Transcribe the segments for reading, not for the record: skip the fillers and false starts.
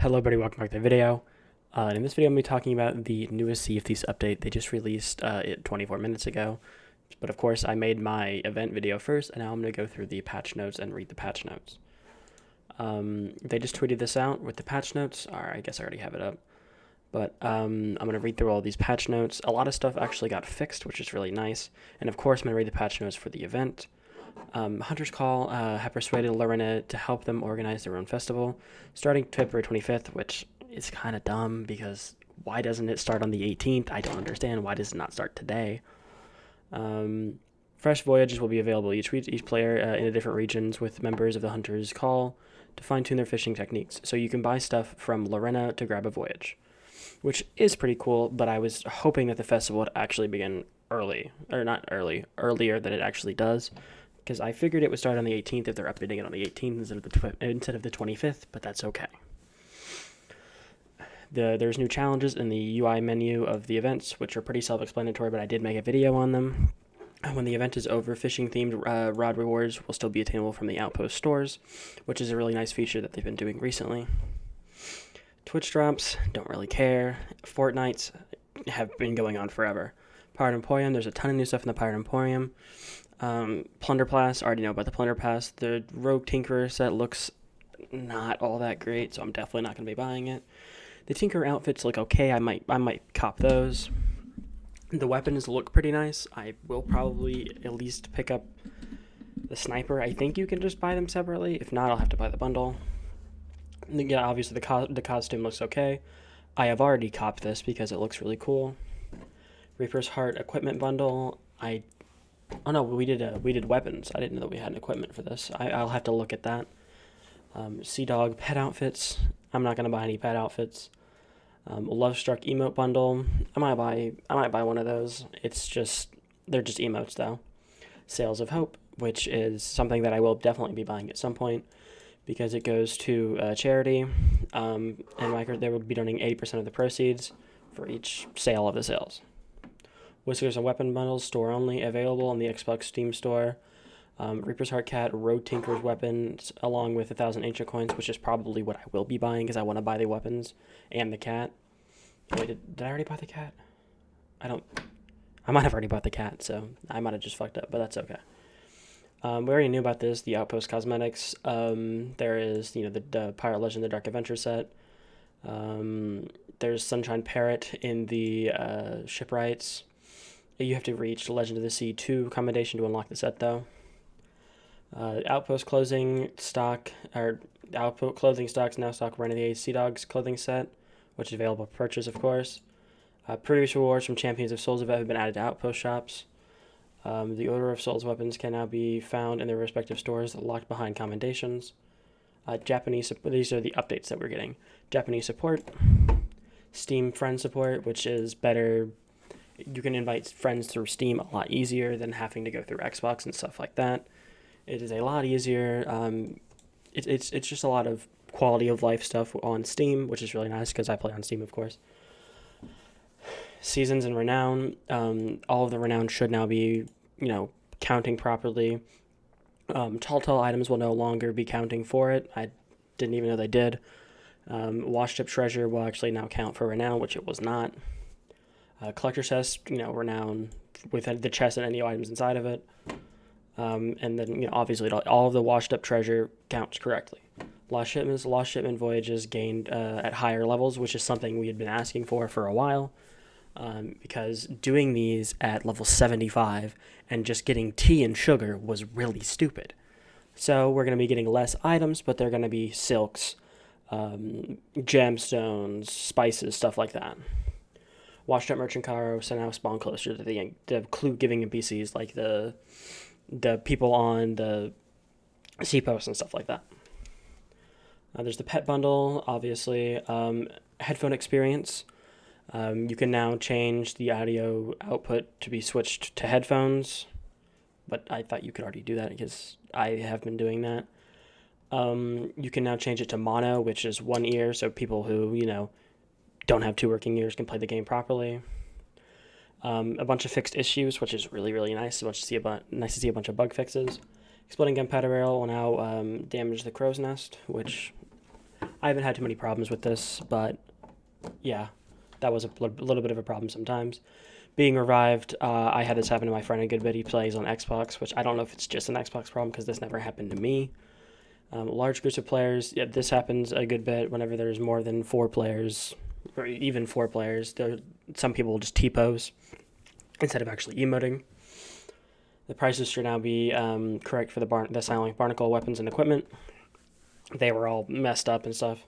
Hello everybody, welcome back to the video. In this video I'm going to be talking about the newest Sea of Thieves update. They just released it 24 minutes ago. But of course I made my event video first, and now I'm going to go through the patch notes and read the patch notes. They just tweeted this out with the patch notes. I guess I already have it up. But I'm going to read through all these patch notes. A lot of stuff actually got fixed, which is really nice. And of course I'm going to read the patch notes for the event. Hunter's Call have persuaded Lorena to help them organize their own festival, starting February 25th, which is kind of dumb because why doesn't it start on the 18th? I don't understand. Why does it not start today? Fresh voyages will be available each player in the different regions with members of the Hunter's Call to fine-tune their fishing techniques. So you can buy stuff from Lorena to grab a voyage, which is pretty cool, but I was hoping that the festival would actually begin earlier than it actually does, because I figured it would start on the 18th if they're updating it on the 18th instead of the 25th, but that's okay. There's new challenges in the UI menu of the events, which are pretty self-explanatory, but I did make a video on them. When the event is over, fishing-themed rod rewards will still be attainable from the Outpost stores, which is a really nice feature that they've been doing recently. Twitch drops, don't really care. Fortnights have been going on forever. Pirate Emporium, there's a ton of new stuff in the Pirate Emporium. Plunder Pass, already know about the Plunder Pass. The Rogue Tinkerer set looks not all that great, so I'm definitely not going to be buying it. The Tinkerer outfits look okay. I might cop those. The weapons look pretty nice. I will probably at least pick up the sniper. I think you can just buy them separately. If not, I'll have to buy the bundle. Yeah, obviously the costume looks okay. I have already copped this because it looks really cool. Reaper's Heart equipment bundle. Oh no, we did weapons. I didn't know that we had an equipment for this. I'll have to look at that. Sea Dog pet outfits. I'm not gonna buy any pet outfits. Love Struck emote bundle. I might buy one of those. They're just emotes though. Sails of Hope, which is something that I will definitely be buying at some point because it goes to charity, and they will be donating 80% of the proceeds for each sale of the sails. Whiskers and Weapon Bundles, store only, available on the Xbox Steam Store. Reaper's Heart Cat, Rogue Tinker's Weapons, along with 1,000 Ancient Coins, which is probably what I will be buying because I want to buy the weapons and the cat. Wait, did I already buy the cat? I might have already bought the cat, so I might have just fucked up, but that's okay. We already knew about this, the Outpost Cosmetics. There is, the Pirate Legend, the Dark Adventure set. There's Sunshine Parrot in the Shipwrights. You have to reach Legend of the Sea 2 commendation to unlock the set, though. Outpost clothing stocks now stock Renegade Sea Dogs clothing set, which is available for purchase, of course. Previous rewards from Champions of Souls have been added to Outpost shops. The Order of Souls weapons can now be found in their respective stores, locked behind commendations. These are the updates that we're getting. Japanese support, Steam friend support, which is better. You can invite friends through Steam a lot easier than having to go through Xbox and stuff like that. It is a lot easier. It's just a lot of quality of life stuff on Steam, which is really nice because I play on Steam, of course. Seasons and Renown. All of the Renown should now be, counting properly. Tall items will no longer be counting for it. I didn't even know they did. Washed Up Treasure will actually now count for Renown, which it was not. Collector chest, Renown with the chest and any items inside of it. And then, obviously all of the washed up treasure counts correctly. Lost shipment voyages gained at higher levels, which is something we had been asking for a while. Because doing these at level 75 and just getting tea and sugar was really stupid. So we're going to be getting less items, but they're going to be silks, gemstones, spices, stuff like that. Washed Up Merchant Cargo so now spawn closer to the clue-giving NPCs like the people on the seaposts and stuff like that. There's the pet bundle, obviously. Headphone experience. You can now change the audio output to be switched to headphones, but I thought you could already do that because I have been doing that. You can now change it to mono, which is one ear, so people who, don't have two working ears can play the game properly. A bunch of fixed issues, which is really, really nice. Nice to see a bunch of bug fixes. Exploding gunpowder barrel will now damage the crow's nest, which I haven't had too many problems with this, but yeah, that was a little bit of a problem sometimes. Being revived, I had this happen to my friend a good bit. He plays on Xbox, which I don't know if it's just an Xbox problem because this never happened to me. Large groups of players, yeah, this happens a good bit whenever there's more than 4 players, or even 4 players. Some people will just T-pose instead of actually emoting. The prices should now be correct for the Silent Barnacle weapons and equipment. They were all messed up and stuff.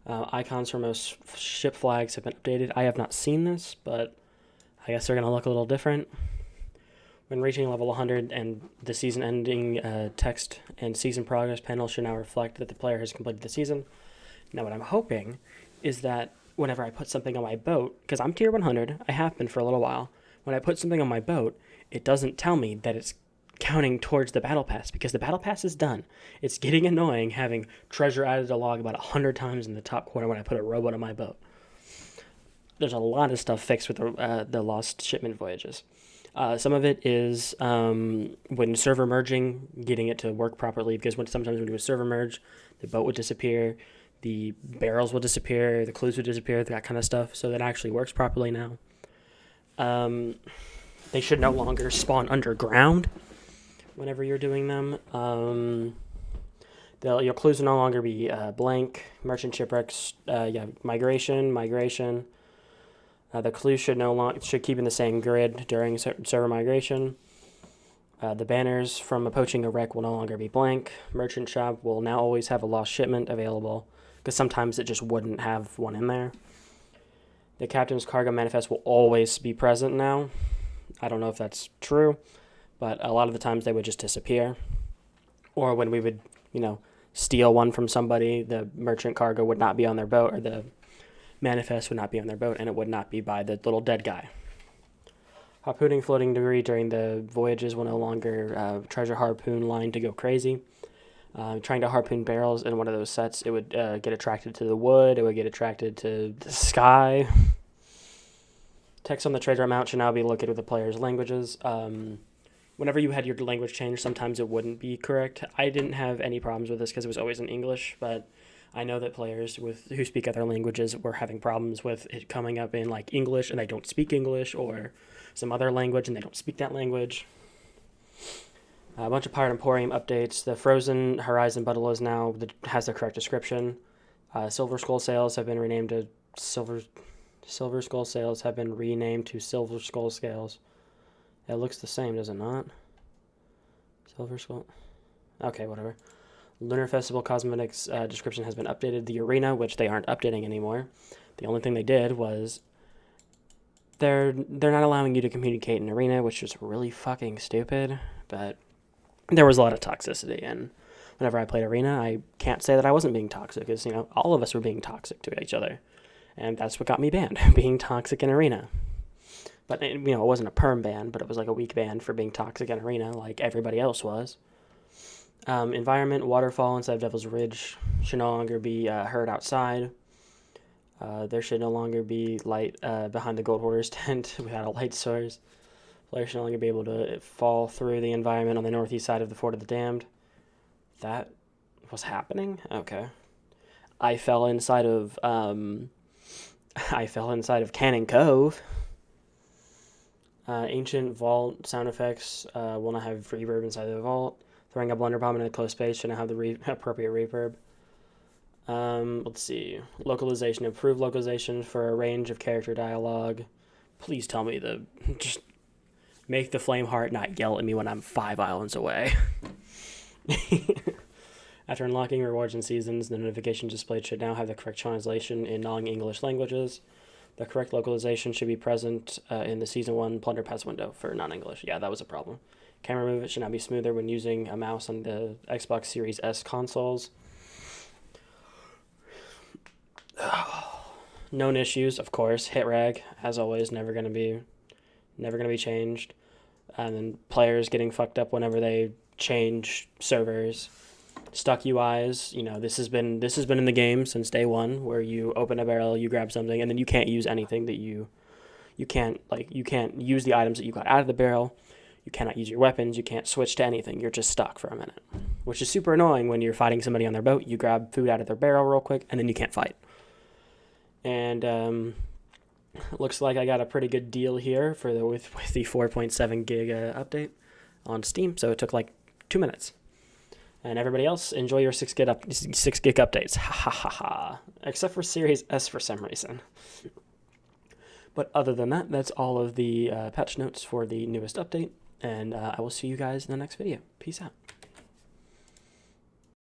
Icons for most ship flags have been updated. I have not seen this, but I guess they're going to look a little different. When reaching level 100 and the season-ending text and season progress panel should now reflect that the player has completed the season. Now, what I'm hoping is that whenever I put something on my boat, because I'm tier 100, I have been for a little while, when I put something on my boat, it doesn't tell me that it's counting towards the battle pass, because the battle pass is done. It's getting annoying having treasure added to log about 100 times in the top corner when I put a rowboat on my boat. There's a lot of stuff fixed with the lost shipment voyages. Some of it is when server merging, getting it to work properly, because sometimes when you do a server merge, the boat would disappear, the barrels will disappear, the clues would disappear, that kind of stuff. So that actually works properly now. They should no longer spawn underground whenever you're doing them. Your clues will no longer be blank. Merchant shipwrecks, migration. The clues should keep in the same grid during server migration. The banners from approaching a wreck will no longer be blank. Merchant shop will now always have a lost shipment available, because sometimes it just wouldn't have one in there. The captain's cargo manifest will always be present now. I don't know if that's true, but a lot of the times they would just disappear. Or when we would, steal one from somebody, the merchant cargo would not be on their boat, or the manifest would not be on their boat, and it would not be by the little dead guy. Harpooning floating debris during the voyages will no longer treasure harpoon line to go crazy. Trying to harpoon barrels in one of those sets, it would get attracted to the wood, it would get attracted to the sky. Text on the treasure amount should now be located with the player's languages. Whenever you had your language changed, sometimes it wouldn't be correct. I didn't have any problems with this because it was always in English, but I know that players who speak other languages were having problems with it coming up in like English and they don't speak English, or some other language and they don't speak that language. A bunch of Pirate Emporium updates. The Frozen Horizon bundle has the correct description. Silver Skull sales have been renamed to Silver Skull sales have been renamed to Silver Skull scales. It looks the same, does it not? Silver Skull. Okay, whatever. Lunar Festival Cosmetics description has been updated. The arena, which they aren't updating anymore, the only thing they did was they're not allowing you to communicate in arena, which is really fucking stupid. But there was a lot of toxicity, and whenever I played arena, I can't say that I wasn't being toxic, because all of us were being toxic to each other, and that's what got me banned, being toxic in arena. But it wasn't a perm ban, but it was like a weak ban for being toxic in arena, like everybody else was. Environment, waterfall instead of Devil's Ridge should no longer be heard outside. There should no longer be light behind the Gold Hoarder's tent without a light source. Players should no longer be able to fall through the environment on the northeast side of the Fort of the Damned. That was happening? Okay. I fell inside of Cannon Cove. Ancient Vault sound effects will not have reverb inside the vault. Throwing a blunder bomb in a closed space should not have the appropriate reverb. Let's see. Localization. Improved localization for a range of character dialogue. Please tell me just make the Flame Heart not yell at me when I'm 5 islands away. After unlocking rewards and seasons, the notification displayed should now have the correct translation in non-English languages. The correct localization should be present in the Season 1 Plunder Pass window for non-English. Yeah, that was a problem. Camera movement should now be smoother when using a mouse on the Xbox Series S consoles. Known issues, of course. Hit rag, as always, never gonna be changed. And then players getting fucked up whenever they change servers. Stuck UIs, this has been in the game since day one, where you open a barrel, you grab something, and then you can't use anything that you can't use the items that you got out of the barrel. You cannot use your weapons. You can't switch to anything. You're just stuck for a minute, which is super annoying when you're fighting somebody on their boat. You grab food out of their barrel real quick, and then you can't fight. And it looks like I got a pretty good deal here for with the 4.7 gig update on Steam. So it took like 2 minutes. And everybody else, enjoy your 6 gig updates. Ha ha ha ha. Except for Series S for some reason. But other than that, that's all of the patch notes for the newest update. And I will see you guys in the next video. Peace out.